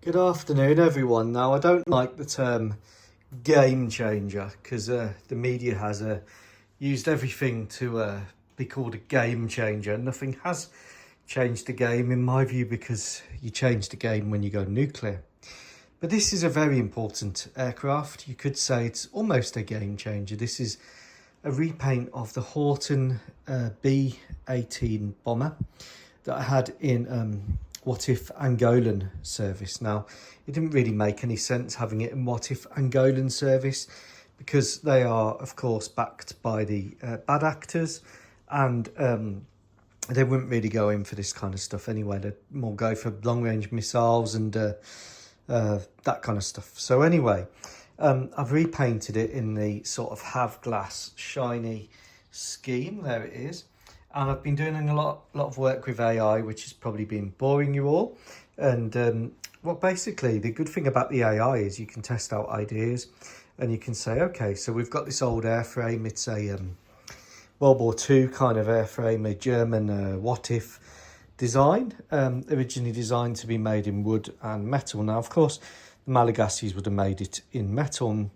Good afternoon, everyone. Now, I don't like the term game changer because the media has used everything to be called a game changer. Nothing has changed the game, in my view, because you change the game when you go nuclear. But this is a very important aircraft. You could say it's almost a game changer. This is a repaint of the Horten B-18 bomber that I had in Whatif Angolan service. Now, it didn't really make any sense having it in Whatif Angolan service because they are, of course, backed by the bad actors, and they wouldn't really go in for this kind of stuff anyway. They'd more go for long-range missiles and that kind of stuff. So anyway, I've repainted it in the sort of have glass shiny scheme. There it is. And I've been doing a lot of work with AI, which has probably been boring you all. And well, basically, the good thing about the AI is you can test out ideas and you can say, okay, so we've got this old airframe. It's a World War II kind of airframe, a German Whatif design, originally designed to be made in wood and metal. Now, of course, the Malagasys would have made it in metal. And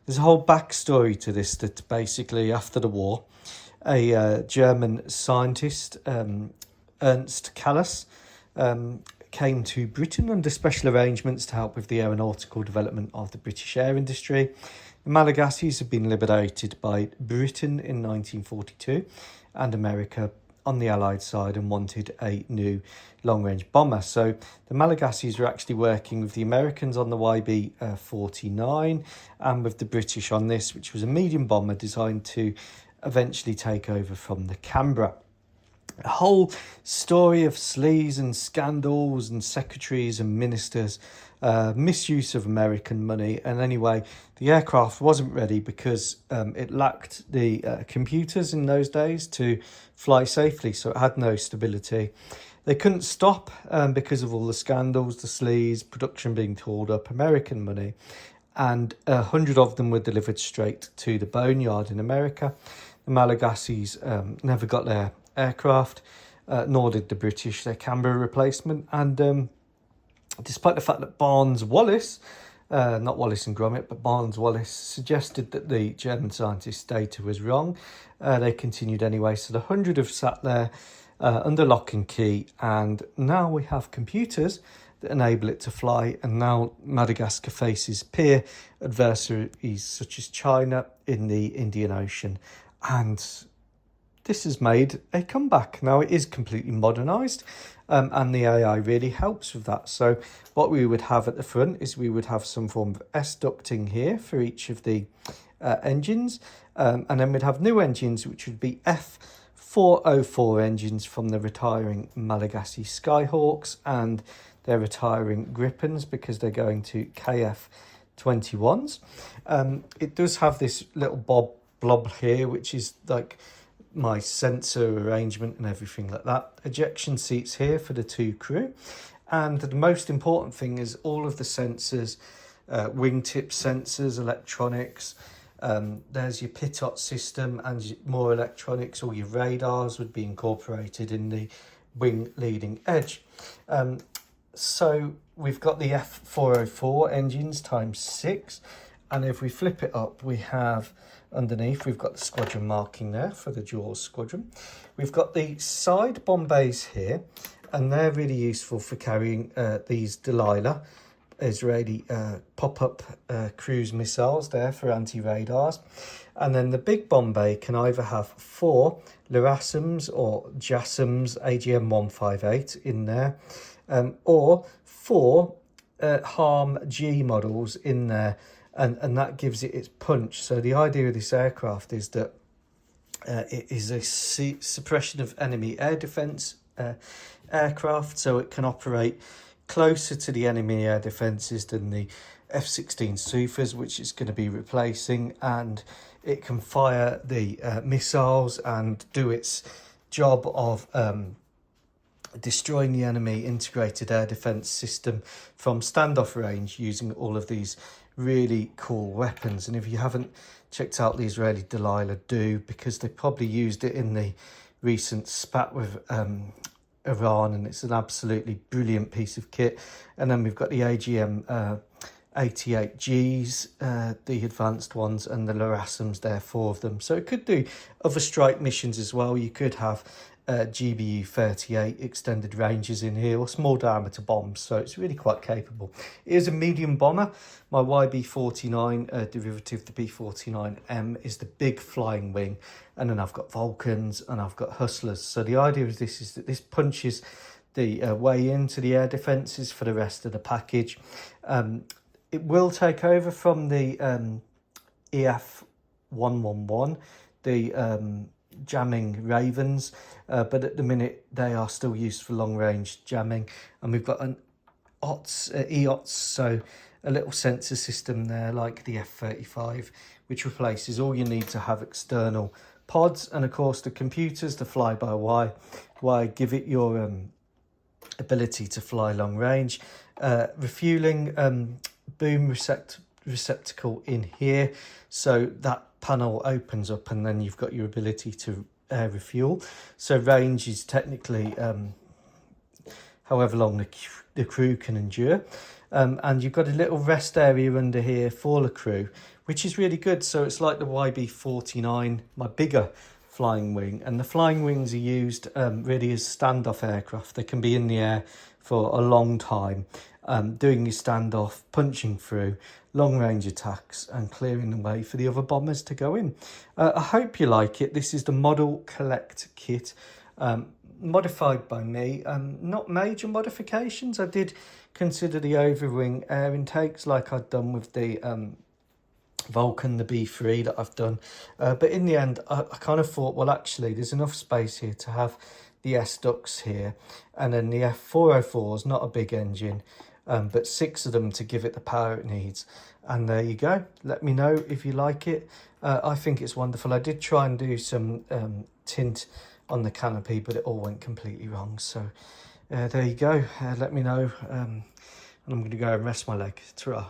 there's a whole backstory to this, that basically after the war, a German scientist, Ernst Kallas, came to Britain under special arrangements to help with the aeronautical development of the British air industry. The Malagasys had been liberated by Britain in 1942 and America on the Allied side and wanted a new long-range bomber. So the Malagasys were actually working with the Americans on the YB-49 and with the British on this, which was a medium bomber designed to eventually take over from the Canberra. A whole story of sleaze and scandals and secretaries and ministers, misuse of American money. And anyway, the aircraft wasn't ready because it lacked the computers in those days to fly safely, so it had no stability. They couldn't stop because of all the scandals, the sleaze, production being tooled up, American money. And 100 of them were delivered straight to the Boneyard in America. The Malagasys never got their aircraft, nor did the British their Canberra replacement. And despite the fact that Barnes-Wallis, not Wallace and Gromit, but Barnes-Wallis, suggested that the German scientist's data was wrong, they continued anyway. So the 100 have sat there under lock and key, and now we have computers that enable it to fly. And now Madagascar faces peer adversaries such as China in the Indian Ocean. And this has made a comeback. Now it is completely modernised, and the AI really helps with that. So what we would have at the front is we would have some form of S-ducting here for each of the engines. And then we'd have new engines, which would be F404 engines from the retiring Malagasy Skyhawks, and they're retiring Gripens because they're going to KF21s. It does have this little blob here, which is like my sensor arrangement and everything like that. Ejection seats here for the two crew. And the most important thing is all of the sensors, wingtip sensors, electronics. There's your pitot system and more electronics. All your radars would be incorporated in the wing leading edge. So we've got the F404 engines times 6. And if we flip it up, we have underneath, we've got the squadron marking there for the Jaws squadron. We've got the side bomb bays here, and they're really useful for carrying these Delilah Israeli pop-up cruise missiles there for anti-radars. And then the big bomb bay can either have 4 Lyrasms or JASSMs AGM-158 in there, or 4 Harm G models in there. And that gives it its punch. So the idea of this aircraft is that it is a suppression of enemy air defence aircraft, so it can operate closer to the enemy air defences than the H.Xviii Sufas, which it's going to be replacing, and it can fire the missiles and do its job of destroying the enemy integrated air defence system from standoff range using all of these really cool weapons. And if you haven't checked out the Israeli Delilah, do, because they probably used it in the recent spat with Iran, and it's an absolutely brilliant piece of kit. And then we've got the AGM 88Gs, the advanced ones, and the Larasums there, 4 of them. So it could do other strike missions as well. You could have GBU 38 extended ranges in here, or small diameter bombs, so it's really quite capable. It is a medium bomber. My YB49 derivative, the B49M, is the big flying wing, and then I've got Vulcans and I've got Hustlers. So the idea of this is that this punches the way into the air defences for the rest of the package. It will take over from the EF111, the jamming Ravens, but at the minute they are still used for long range jamming. And we've got an EOTS, so a little sensor system there like the F-35, which replaces all you need to have external pods, and of course the computers, the fly-by-wire, give it your ability to fly long range. Refueling boom receptacle in here, so that panel opens up and then you've got your ability to refuel. So range is technically however long the crew can endure, and you've got a little rest area under here for the crew, which is really good. So it's like the YB49, my bigger flying wing, and the flying wings are used really as standoff aircraft. They can be in the air for a long time, doing your standoff, punching through long range attacks and clearing the way for the other bombers to go in. I hope you like it. This is the Modelcollect kit, modified by me, not major modifications. I did consider the overwing air intakes like I'd done with the Vulcan, the B3 that I've done, but in the end I kind of thought, well, actually there's enough space here to have the S-ducts here, and then the F404 is not a big engine, but 6 of them to give it the power it needs. And there you go. Let me know if you like it. I think it's wonderful. I did try and do some tint on the canopy, but it all went completely wrong. So there you go. Let me know, and I'm going to go and rest my leg. Ta-ra.